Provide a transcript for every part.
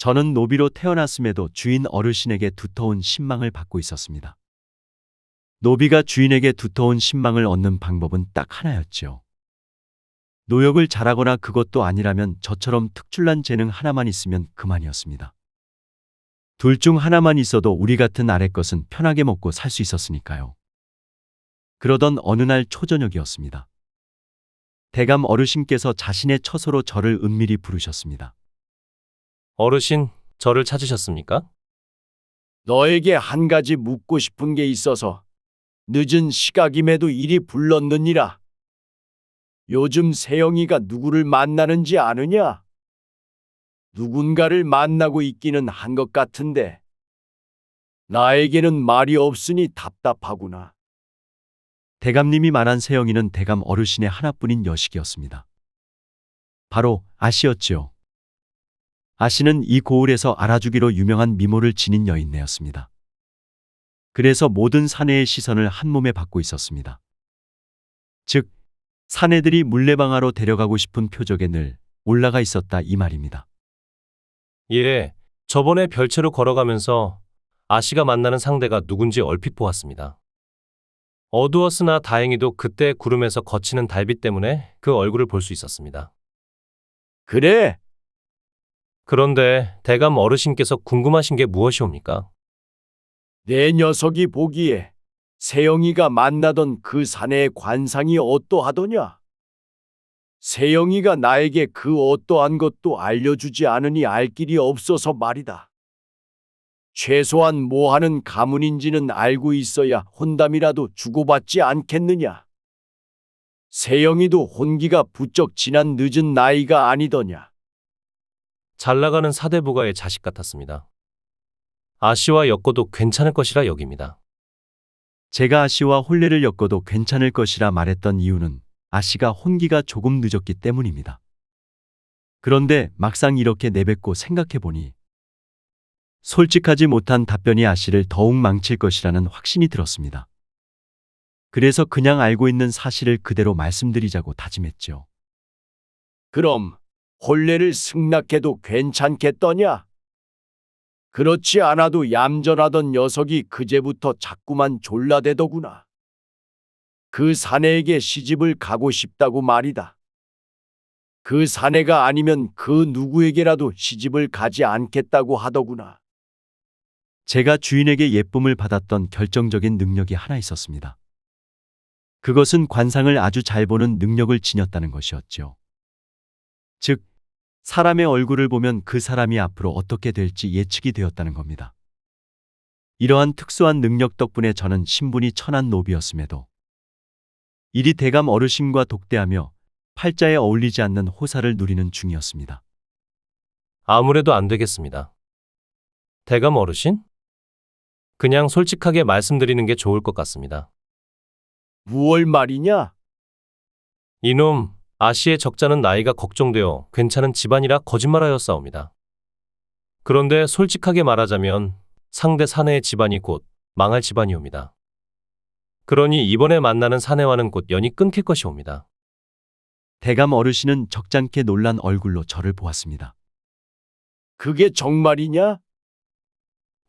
저는 노비로 태어났음에도 주인 어르신에게 두터운 신망을 받고 있었습니다. 노비가 주인에게 두터운 신망을 얻는 방법은 딱 하나였죠. 노역을 잘하거나 그것도 아니라면 저처럼 특출난 재능 하나만 있으면 그만이었습니다. 둘 중 하나만 있어도 우리 같은 아래 것은 편하게 먹고 살 수 있었으니까요. 그러던 어느 날 초저녁이었습니다. 대감 어르신께서 자신의 처소로 저를 은밀히 부르셨습니다. 어르신, 저를 찾으셨습니까? 너에게 한 가지 묻고 싶은 게 있어서 늦은 시각임에도 이리 불렀느니라. 요즘 세영이가 누구를 만나는지 아느냐? 누군가를 만나고 있기는 한 것 같은데 나에게는 말이 없으니 답답하구나. 대감님이 말한 세영이는 대감 어르신의 하나뿐인 여식이었습니다. 바로 아씨였지요. 아씨는 이 고을에서 알아주기로 유명한 미모를 지닌 여인네였습니다. 그래서 모든 사내의 시선을 한 몸에 받고 있었습니다. 즉, 사내들이 물레방아로 데려가고 싶은 표적에 늘 올라가 있었다 이 말입니다. 예, 저번에 별채로 걸어가면서 아씨가 만나는 상대가 누군지 얼핏 보았습니다. 어두웠으나 다행히도 그때 구름에서 거치는 달빛 때문에 그 얼굴을 볼 수 있었습니다. 그래, 그런데 대감 어르신께서 궁금하신 게 무엇이옵니까? 내 녀석이 보기에 세영이가 만나던 그 사내의 관상이 어떠하더냐? 세영이가 나에게 그 어떠한 것도 알려주지 않으니 알 길이 없어서 말이다. 최소한 뭐하는 가문인지는 알고 있어야 혼담이라도 주고받지 않겠느냐? 세영이도 혼기가 부쩍 지난 늦은 나이가 아니더냐? 잘 나가는 사대부가의 자식 같았습니다. 아씨와 엮어도 괜찮을 것이라 여깁니다. 제가 아씨와 혼례를 엮어도 괜찮을 것이라 말했던 이유는 아씨가 혼기가 조금 늦었기 때문입니다. 그런데 막상 이렇게 내뱉고 생각해보니 솔직하지 못한 답변이 아씨를 더욱 망칠 것이라는 확신이 들었습니다. 그래서 그냥 알고 있는 사실을 그대로 말씀드리자고 다짐했죠. 그럼 혼례를 승낙해도 괜찮겠더냐? 그렇지 않아도 얌전하던 녀석이 그제부터 자꾸만 졸라대더구나. 그 사내에게 시집을 가고 싶다고 말이다. 그 사내가 아니면 그 누구에게라도 시집을 가지 않겠다고 하더구나. 제가 주인에게 예쁨을 받았던 결정적인 능력이 하나 있었습니다. 그것은 관상을 아주 잘 보는 능력을 지녔다는 것이었죠. 즉, 사람의 얼굴을 보면 그 사람이 앞으로 어떻게 될지 예측이 되었다는 겁니다. 이러한 특수한 능력 덕분에 저는 신분이 천한 노비였음에도 이리 대감 어르신과 독대하며 팔자에 어울리지 않는 호사를 누리는 중이었습니다. 아무래도 안 되겠습니다. 대감 어르신? 그냥 솔직하게 말씀드리는 게 좋을 것 같습니다. 무얼 말이냐? 이놈, 아씨의 적자는 나이가 걱정되어 괜찮은 집안이라 거짓말하였사옵니다. 그런데 솔직하게 말하자면 상대 사내의 집안이 곧 망할 집안이옵니다. 그러니 이번에 만나는 사내와는 곧 연이 끊길 것이옵니다. 대감 어르신은 적잖게 놀란 얼굴로 저를 보았습니다. 그게 정말이냐?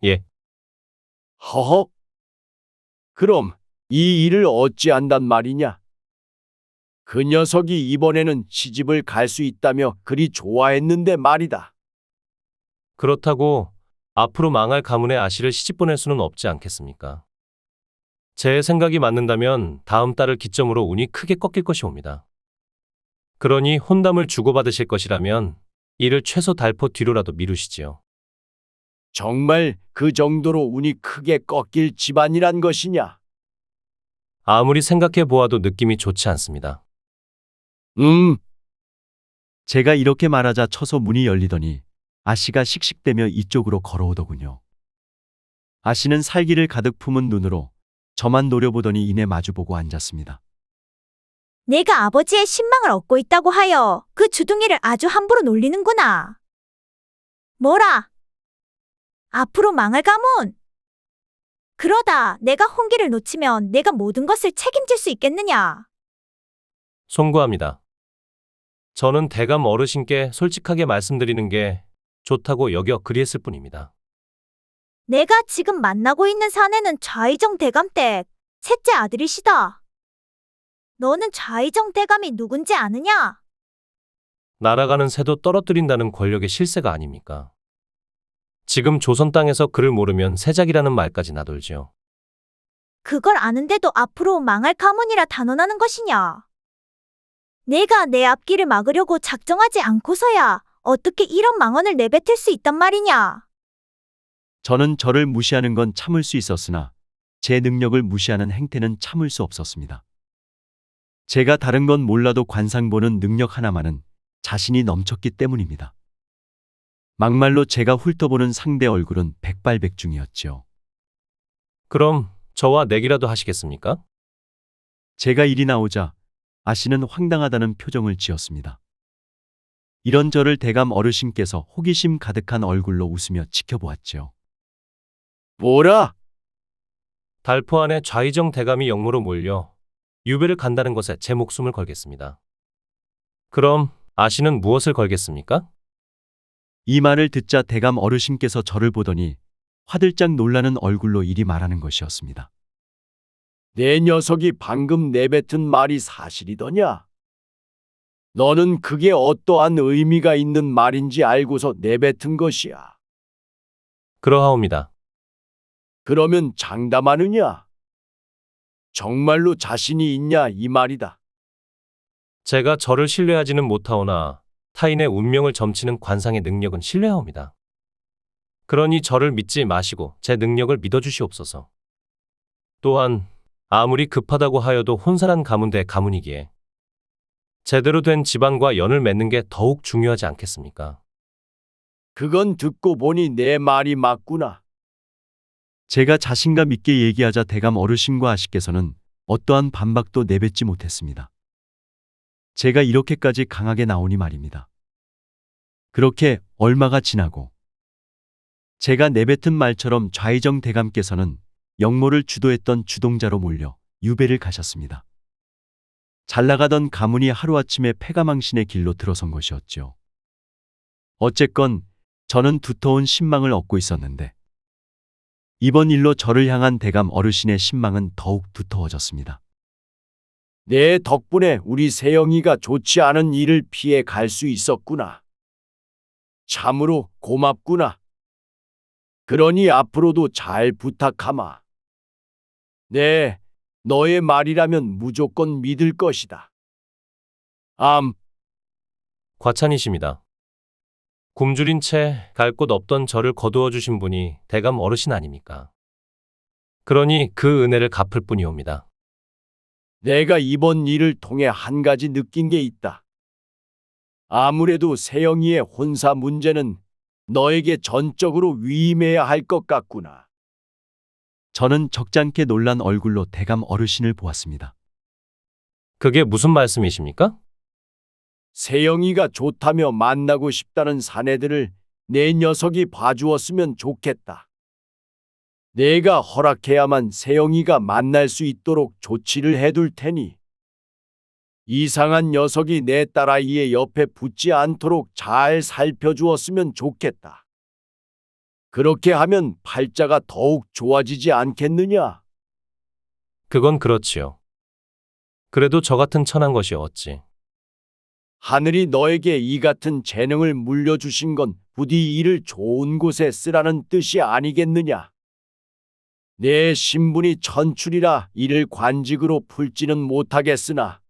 예, 허허. 그럼 이 일을 어찌한단 말이냐? 그 녀석이 이번에는 시집을 갈 수 있다며 그리 좋아했는데 말이다. 그렇다고 앞으로 망할 가문의 아씨를 시집 보낼 수는 없지 않겠습니까? 제 생각이 맞는다면 다음 달을 기점으로 운이 크게 꺾일 것이옵니다. 그러니 혼담을 주고받으실 것이라면 이를 최소 달포 뒤로라도 미루시지요. 정말 그 정도로 운이 크게 꺾일 집안이란 것이냐? 아무리 생각해 보아도 느낌이 좋지 않습니다. 제가 이렇게 말하자 처소 문이 열리더니 아씨가 씩씩대며 이쪽으로 걸어오더군요. 아씨는 살기를 가득 품은 눈으로 저만 노려보더니 이내 마주보고 앉았습니다. 내가 아버지의 신망을 얻고 있다고 하여 그 주둥이를 아주 함부로 놀리는구나. 뭐라? 앞으로 망할 가문? 그러다 내가 혼기를 놓치면 내가 모든 것을 책임질 수 있겠느냐? 송구합니다. 저는 대감 어르신께 솔직하게 말씀드리는 게 좋다고 여겨 그리했을 뿐입니다. 내가 지금 만나고 있는 사내는 좌이정 대감댁 셋째 아들이시다. 너는 좌이정 대감이 누군지 아느냐? 날아가는 새도 떨어뜨린다는 권력의 실세가 아닙니까? 지금 조선 땅에서 그를 모르면 새작이라는 말까지 나돌지요. 그걸 아는데도 앞으로 망할 가문이라 단언하는 것이냐? 내가 내 앞길을 막으려고 작정하지 않고서야 어떻게 이런 망언을 내뱉을 수 있단 말이냐? 저는 저를 무시하는 건 참을 수 있었으나 제 능력을 무시하는 행태는 참을 수 없었습니다. 제가 다른 건 몰라도 관상 보는 능력 하나만은 자신이 넘쳤기 때문입니다. 막말로 제가 훑어보는 상대 얼굴은 백발백중이었지요. 그럼 저와 내기라도 하시겠습니까? 제가 일이 나오자 아씨는 황당하다는 표정을 지었습니다. 이런 저를 대감 어르신께서 호기심 가득한 얼굴로 웃으며 지켜보았지요. 뭐라? 달포 안에 좌이정 대감이 영모로 몰려 유배를 간다는 것에 제 목숨을 걸겠습니다. 그럼 아씨는 무엇을 걸겠습니까? 이 말을 듣자 대감 어르신께서 저를 보더니 화들짝 놀라는 얼굴로 이리 말하는 것이었습니다. 내 녀석이 방금 내뱉은 말이 사실이더냐? 너는 그게 어떠한 의미가 있는 말인지 알고서 내뱉은 것이야. 그러하옵니다. 그러면 장담하느냐? 정말로 자신이 있냐 이 말이다. 제가 저를 신뢰하지는 못하오나 타인의 운명을 점치는 관상의 능력은 신뢰하옵니다. 그러니 저를 믿지 마시고 제 능력을 믿어주시옵소서. 또한 아무리 급하다고 하여도 혼사란 가문대 가문이기에 제대로 된 집안과 연을 맺는 게 더욱 중요하지 않겠습니까? 그건 듣고 보니 내 말이 맞구나. 제가 자신감 있게 얘기하자 대감 어르신과 아씨께서는 어떠한 반박도 내뱉지 못했습니다. 제가 이렇게까지 강하게 나오니 말입니다. 그렇게 얼마가 지나고 제가 내뱉은 말처럼 좌이정 대감께서는 영모를 주도했던 주동자로 몰려 유배를 가셨습니다. 잘 나가던 가문이 하루아침에 패가망신의 길로 들어선 것이었죠. 어쨌건 저는 두터운 신망을 얻고 있었는데 이번 일로 저를 향한 대감 어르신의 신망은 더욱 두터워졌습니다. 내 덕분에 우리 세영이가 좋지 않은 일을 피해 갈 수 있었구나. 참으로 고맙구나. 그러니 앞으로도 잘 부탁하마. 네, 너의 말이라면 무조건 믿을 것이다. 과찬이십니다. 굶주린 채 갈 곳 없던 저를 거두어 주신 분이 대감 어르신 아닙니까? 그러니 그 은혜를 갚을 뿐이옵니다. 내가 이번 일을 통해 한 가지 느낀 게 있다. 아무래도 세영이의 혼사 문제는 너에게 전적으로 위임해야 할 것 같구나. 저는 적잖게 놀란 얼굴로 대감 어르신을 보았습니다. 그게 무슨 말씀이십니까? 세영이가 좋다며 만나고 싶다는 사내들을 내 녀석이 봐주었으면 좋겠다. 내가 허락해야만 세영이가 만날 수 있도록 조치를 해둘 테니 이상한 녀석이 내 딸아이의 옆에 붙지 않도록 잘 살펴주었으면 좋겠다. 그렇게 하면 팔자가 더욱 좋아지지 않겠느냐? 그건 그렇지요. 그래도 저 같은 천한 것이 어찌. 하늘이 너에게 이 같은 재능을 물려주신 건 부디 이를 좋은 곳에 쓰라는 뜻이 아니겠느냐? 내 신분이 천출이라 이를 관직으로 풀지는 못하겠으나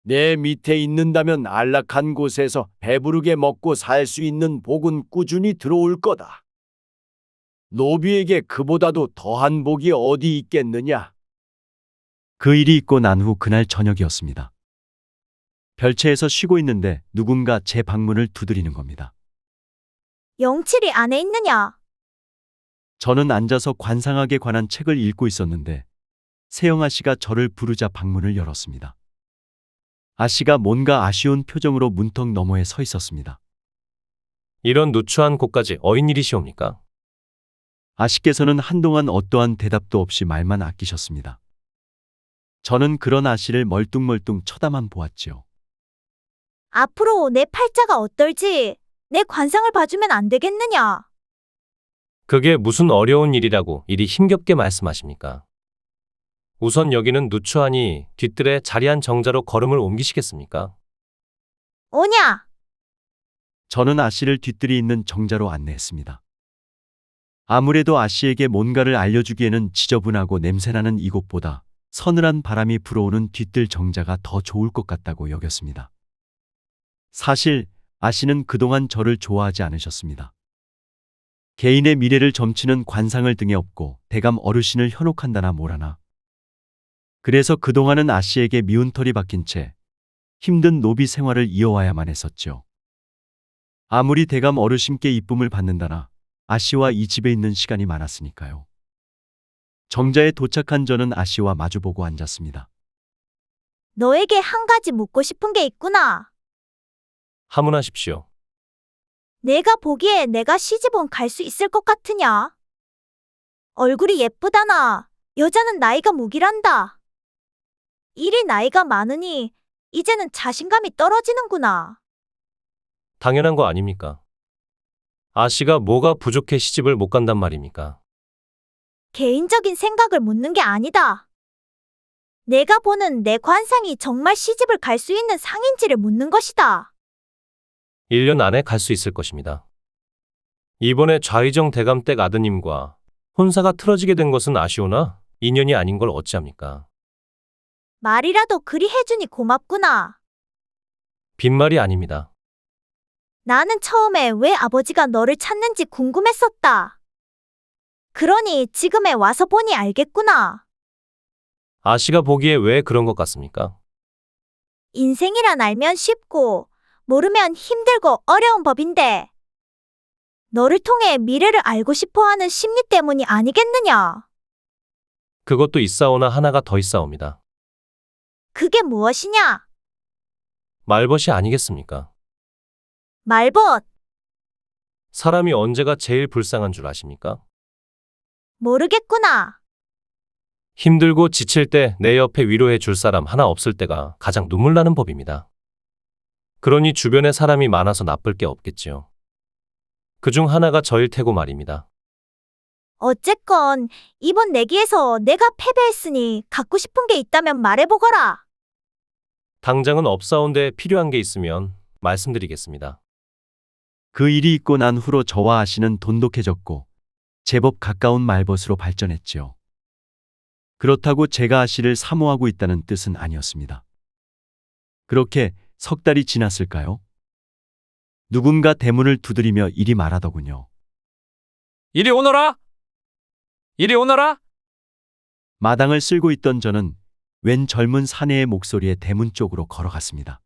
내 밑에 있는다면 안락한 곳에서 배부르게 먹고 살 수 있는 복은 꾸준히 들어올 거다. 노비에게 그보다도 더한 복이 어디 있겠느냐? 그 일이 있고 난 후 그날 저녁이었습니다. 별채에서 쉬고 있는데 누군가 제 방문을 두드리는 겁니다. 영칠이 안에 있느냐? 저는 앉아서 관상학에 관한 책을 읽고 있었는데 세영아 씨가 저를 부르자 방문을 열었습니다. 아씨가 뭔가 아쉬운 표정으로 문턱 너머에 서 있었습니다. 이런 누추한 곳까지 어인일이시옵니까? 아씨께서는 한동안 어떠한 대답도 없이 말만 아끼셨습니다. 저는 그런 아씨를 멀뚱멀뚱 쳐다만 보았지요. 앞으로 내 팔자가 어떨지 내 관상을 봐주면 안 되겠느냐? 그게 무슨 어려운 일이라고 이리 힘겹게 말씀하십니까? 우선 여기는 누추하니 뒤뜰에 자리한 정자로 걸음을 옮기시겠습니까? 오냐? 저는 아씨를 뒤뜰이 있는 정자로 안내했습니다. 아무래도 아씨에게 뭔가를 알려주기에는 지저분하고 냄새나는 이곳보다 서늘한 바람이 불어오는 뒤뜰 정자가 더 좋을 것 같다고 여겼습니다. 사실 아씨는 그동안 저를 좋아하지 않으셨습니다. 개인의 미래를 점치는 관상을 등에 업고 대감 어르신을 현혹한다나 뭐라나. 그래서 그동안은 아씨에게 미운 털이 박힌 채 힘든 노비 생활을 이어와야만 했었죠. 아무리 대감 어르신께 이쁨을 받는다나 아씨와 이 집에 있는 시간이 많았으니까요. 정자에 도착한 저는 아씨와 마주보고 앉았습니다. 너에게 한 가지 묻고 싶은 게 있구나. 하문하십시오. 내가 보기에 내가 시집은 갈 수 있을 것 같으냐? 얼굴이 예쁘다나. 여자는 나이가 무기란다. 일이 나이가 많으니 이제는 자신감이 떨어지는구나. 당연한 거 아닙니까? 아씨가 뭐가 부족해 시집을 못 간단 말입니까? 개인적인 생각을 묻는 게 아니다. 내가 보는 내 관상이 정말 시집을 갈 수 있는 상인지를 묻는 것이다. 1년 안에 갈 수 있을 것입니다. 이번에 좌의정 대감댁 아드님과 혼사가 틀어지게 된 것은 아쉬우나 인연이 아닌 걸 어찌합니까? 말이라도 그리 해주니 고맙구나. 빈말이 아닙니다. 나는 처음에 왜 아버지가 너를 찾는지 궁금했었다. 그러니 지금에 와서 보니 알겠구나. 아씨가 보기에 왜 그런 것 같습니까? 인생이란 알면 쉽고 모르면 힘들고 어려운 법인데 너를 통해 미래를 알고 싶어하는 심리 때문이 아니겠느냐? 그것도 있사오나 하나가 더 있사옵니다. 그게 무엇이냐? 말벗이 아니겠습니까? 말벗, 사람이 언제가 제일 불쌍한 줄 아십니까? 모르겠구나. 힘들고 지칠 때 내 옆에 위로해 줄 사람 하나 없을 때가 가장 눈물 나는 법입니다. 그러니 주변에 사람이 많아서 나쁠 게 없겠지요. 그중 하나가 저일 테고 말입니다. 어쨌건 이번 내기에서 내가 패배했으니 갖고 싶은 게 있다면 말해보거라. 당장은 없사온데 필요한 게 있으면 말씀드리겠습니다. 그 일이 있고 난 후로 저와 아씨는 돈독해졌고 제법 가까운 말벗으로 발전했지요. 그렇다고 제가 아씨를 사모하고 있다는 뜻은 아니었습니다. 그렇게 석 달이 지났을까요? 누군가 대문을 두드리며 이리 말하더군요. 이리 오너라! 이리 오너라! 마당을 쓸고 있던 저는 웬 젊은 사내의 목소리에 대문 쪽으로 걸어갔습니다.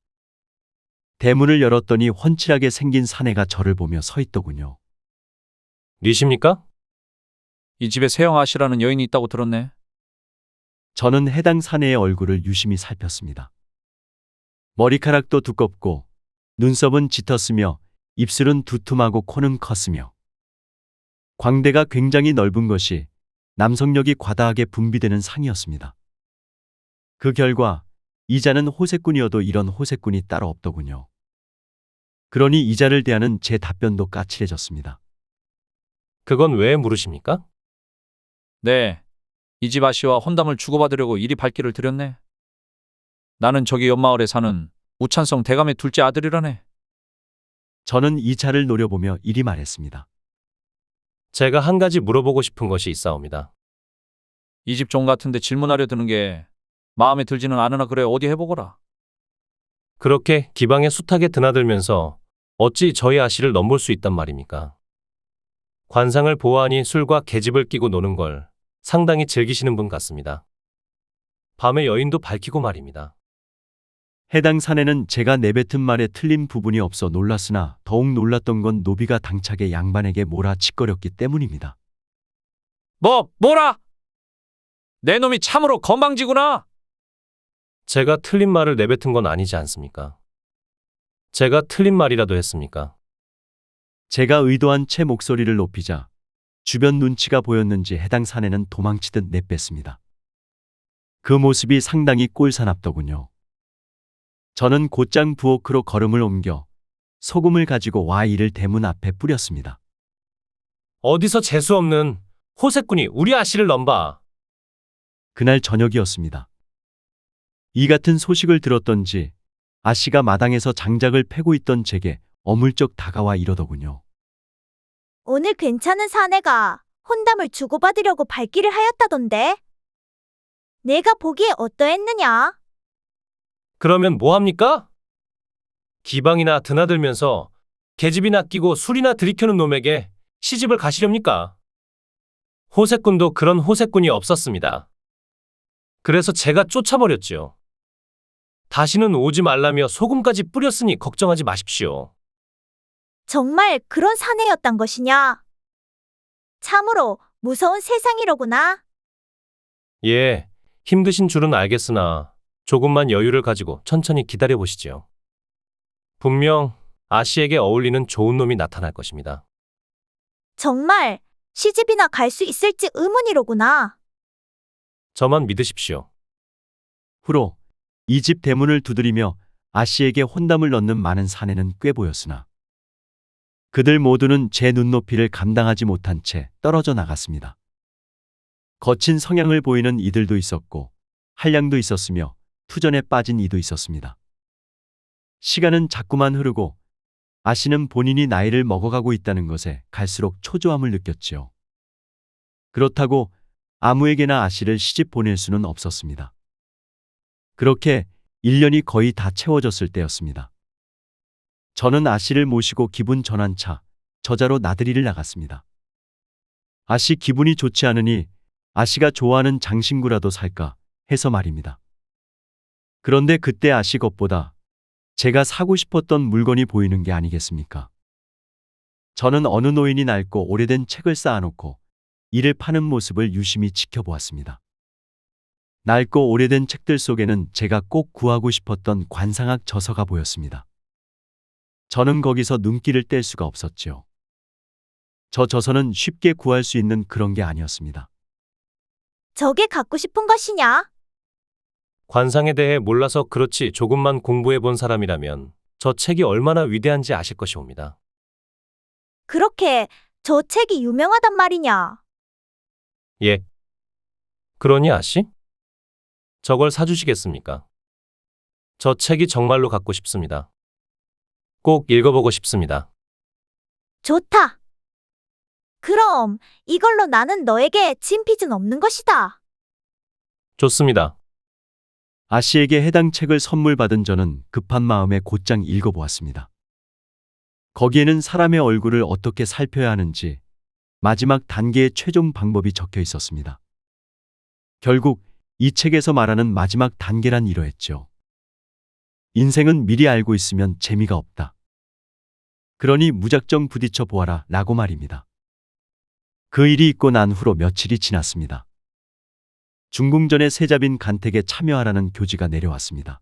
대문을 열었더니 훤칠하게 생긴 사내가 저를 보며 서 있더군요. 니십니까? 이 집에 세영아 씨라는 여인이 있다고 들었네. 저는 해당 사내의 얼굴을 유심히 살폈습니다. 머리카락도 두껍고 눈썹은 짙었으며 입술은 두툼하고 코는 컸으며 광대가 굉장히 넓은 것이 남성력이 과다하게 분비되는 상이었습니다. 그 결과 이자는 호세꾼이어도 이런 호세꾼이 따로 없더군요. 그러니 이자를 대하는 제 답변도 까칠해졌습니다. 그건 왜 물으십니까? 네, 이 집 아씨와 혼담을 주고받으려고 이리 발길을 들였네. 나는 저기 옆마을에 사는 우찬성 대감의 둘째 아들이라네. 저는 이자를 노려보며 이리 말했습니다. 제가 한 가지 물어보고 싶은 것이 있사옵니다. 이 집 종 같은데 질문하려 드는 게 마음에 들지는 않으나 그래 어디 해보거라. 그렇게 기방에 숱하게 드나들면서 어찌 저희 아씨를 넘볼 수 있단 말입니까? 관상을 보아하니 술과 계집을 끼고 노는 걸 상당히 즐기시는 분 같습니다. 밤에 여인도 밝히고 말입니다. 해당 사내는 제가 내뱉은 말에 틀린 부분이 없어 놀랐으나 더욱 놀랐던 건 노비가 당차게 양반에게 몰아치거렸기 때문입니다. 뭐라? 내 놈이 참으로 건방지구나. 제가 틀린 말을 내뱉은 건 아니지 않습니까? 제가 틀린 말이라도 했습니까? 제가 의도한 채 목소리를 높이자 주변 눈치가 보였는지 해당 사내는 도망치듯 내뺐습니다. 그 모습이 상당히 꼴사납더군요. 저는 곧장 부엌으로 걸음을 옮겨 소금을 가지고 와 이를 대문 앞에 뿌렸습니다. 어디서 재수 없는 호세꾼이 우리 아씨를 넘봐. 그날 저녁이었습니다. 이 같은 소식을 들었던지 아씨가 마당에서 장작을 패고 있던 제게 어물쩍 다가와 이러더군요. 오늘 괜찮은 사내가 혼담을 주고받으려고 발길을 하였다던데. 내가 보기에 어떠했느냐? 그러면 뭐합니까? 기방이나 드나들면서 계집이나 끼고 술이나 들이켜는 놈에게 시집을 가시렵니까? 호세꾼도 그런 호세꾼이 없었습니다. 그래서 제가 쫓아버렸지요. 다시는 오지 말라며 소금까지 뿌렸으니 걱정하지 마십시오. 정말 그런 사내였단 것이냐? 참으로 무서운 세상이로구나. 예, 힘드신 줄은 알겠으나 조금만 여유를 가지고 천천히 기다려 보시지요. 분명 아씨에게 어울리는 좋은 놈이 나타날 것입니다. 정말 시집이나 갈 수 있을지 의문이로구나. 저만 믿으십시오. 후로 이 집 대문을 두드리며 아씨에게 혼담을 넣는 많은 사내는 꽤 보였으나 그들 모두는 제 눈높이를 감당하지 못한 채 떨어져 나갔습니다. 거친 성향을 보이는 이들도 있었고 한량도 있었으며 투전에 빠진 이도 있었습니다. 시간은 자꾸만 흐르고 아씨는 본인이 나이를 먹어가고 있다는 것에 갈수록 초조함을 느꼈지요. 그렇다고 아무에게나 아씨를 시집 보낼 수는 없었습니다. 그렇게 1년이 거의 다 채워졌을 때였습니다. 저는 아씨를 모시고 기분 전환차 저자로 나들이를 나갔습니다. 아씨 기분이 좋지 않으니 아씨가 좋아하는 장신구라도 살까 해서 말입니다. 그런데 그때 아씨 것보다 제가 사고 싶었던 물건이 보이는 게 아니겠습니까? 저는 어느 노인이 낡고 오래된 책을 쌓아놓고 이를 파는 모습을 유심히 지켜보았습니다. 낡고 오래된 책들 속에는 제가 꼭 구하고 싶었던 관상학 저서가 보였습니다. 저는 거기서 눈길을 뗄 수가 없었지요. 저 저서는 쉽게 구할 수 있는 그런 게 아니었습니다. 저게 갖고 싶은 것이냐? 관상에 대해 몰라서 그렇지 조금만 공부해 본 사람이라면 저 책이 얼마나 위대한지 아실 것이옵니다. 그렇게 저 책이 유명하단 말이냐? 예. 그러니 아씨? 저걸 사주시겠습니까? 저 책이 정말로 갖고 싶습니다. 꼭 읽어보고 싶습니다. 좋다. 그럼 이걸로 나는 너에게 진빚은 없는 것이다. 좋습니다. 아씨에게 해당 책을 선물 받은 저는 급한 마음에 곧장 읽어보았습니다. 거기에는 사람의 얼굴을 어떻게 살펴야 하는지 마지막 단계의 최종 방법이 적혀 있었습니다. 결국 이 책에서 말하는 마지막 단계란 이러했죠. 인생은 미리 알고 있으면 재미가 없다. 그러니 무작정 부딪혀 보아라 라고 말입니다. 그 일이 있고 난 후로 며칠이 지났습니다. 중궁전의 세자빈 간택에 참여하라는 교지가 내려왔습니다.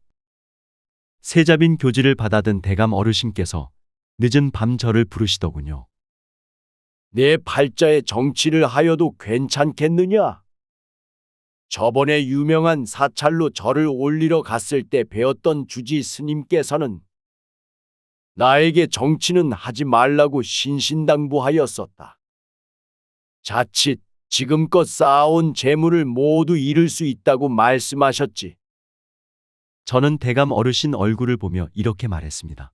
세자빈 교지를 받아든 대감 어르신께서 늦은 밤 저를 부르시더군요. 내 팔자의 정치를 하여도 괜찮겠느냐? 저번에 유명한 사찰로 절을 올리러 갔을 때 배웠던 주지 스님께서는 나에게 정치는 하지 말라고 신신당부하였었다. 자칫 지금껏 쌓아온 재물을 모두 잃을 수 있다고 말씀하셨지. 저는 대감 어르신 얼굴을 보며 이렇게 말했습니다.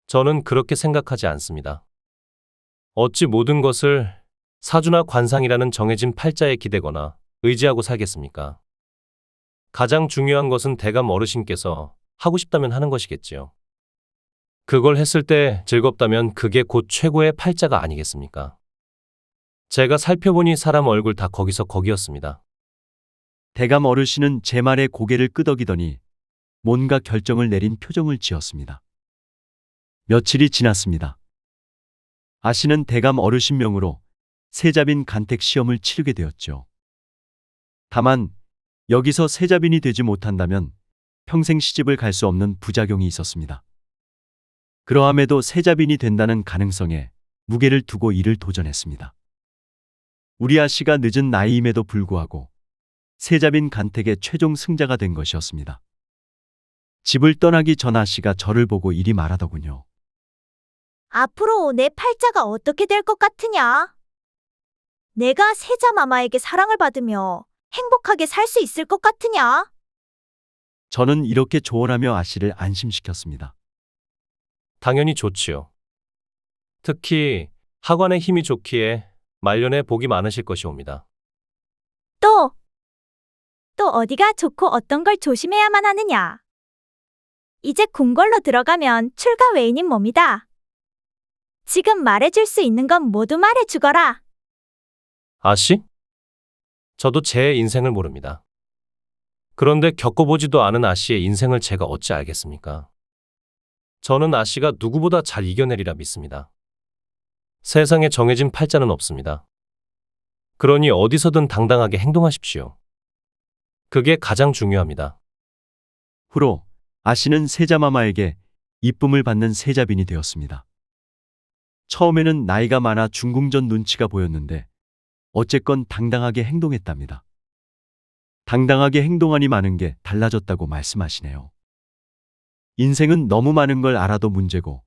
저는 그렇게 생각하지 않습니다. 어찌 모든 것을 사주나 관상이라는 정해진 팔자에 기대거나 의지하고 살겠습니까? 가장 중요한 것은 대감 어르신께서 하고 싶다면 하는 것이겠지요. 그걸 했을 때 즐겁다면 그게 곧 최고의 팔자가 아니겠습니까? 제가 살펴보니 사람 얼굴 다 거기서 거기였습니다. 대감 어르신은 제 말에 고개를 끄덕이더니 뭔가 결정을 내린 표정을 지었습니다. 며칠이 지났습니다. 아씨는 대감 어르신 명으로 세자빈 간택 시험을 치르게 되었죠. 다만 여기서 세자빈이 되지 못한다면 평생 시집을 갈 수 없는 부작용이 있었습니다. 그러함에도 세자빈이 된다는 가능성에 무게를 두고 이를 도전했습니다. 우리 아씨가 늦은 나이임에도 불구하고 세자빈 간택의 최종 승자가 된 것이었습니다. 집을 떠나기 전 아씨가 저를 보고 이리 말하더군요. 앞으로 내 팔자가 어떻게 될 것 같으냐? 내가 세자마마에게 사랑을 받으며 행복하게 살 수 있을 것 같으냐? 저는 이렇게 조언하며 아씨를 안심시켰습니다. 당연히 좋지요. 특히 하관의 힘이 좋기에 말년에 복이 많으실 것이옵니다. 또 어디가 좋고 어떤 걸 조심해야만 하느냐? 이제 궁궐로 들어가면 출가 외인인 몸이다. 지금 말해줄 수 있는 건 모두 말해주거라. 아씨? 저도 제 인생을 모릅니다. 그런데 겪어보지도 않은 아씨의 인생을 제가 어찌 알겠습니까? 저는 아씨가 누구보다 잘 이겨내리라 믿습니다. 세상에 정해진 팔자는 없습니다. 그러니 어디서든 당당하게 행동하십시오. 그게 가장 중요합니다. 후로 아씨는 세자마마에게 이쁨을 받는 세자빈이 되었습니다. 처음에는 나이가 많아 중궁전 눈치가 보였는데 어쨌건 당당하게 행동했답니다. 당당하게 행동하니 많은 게 달라졌다고 말씀하시네요. 인생은 너무 많은 걸 알아도 문제고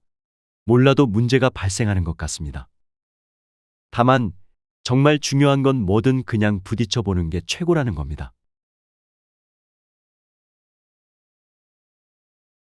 몰라도 문제가 발생하는 것 같습니다. 다만 정말 중요한 건 뭐든 그냥 부딪혀 보는 게 최고라는 겁니다.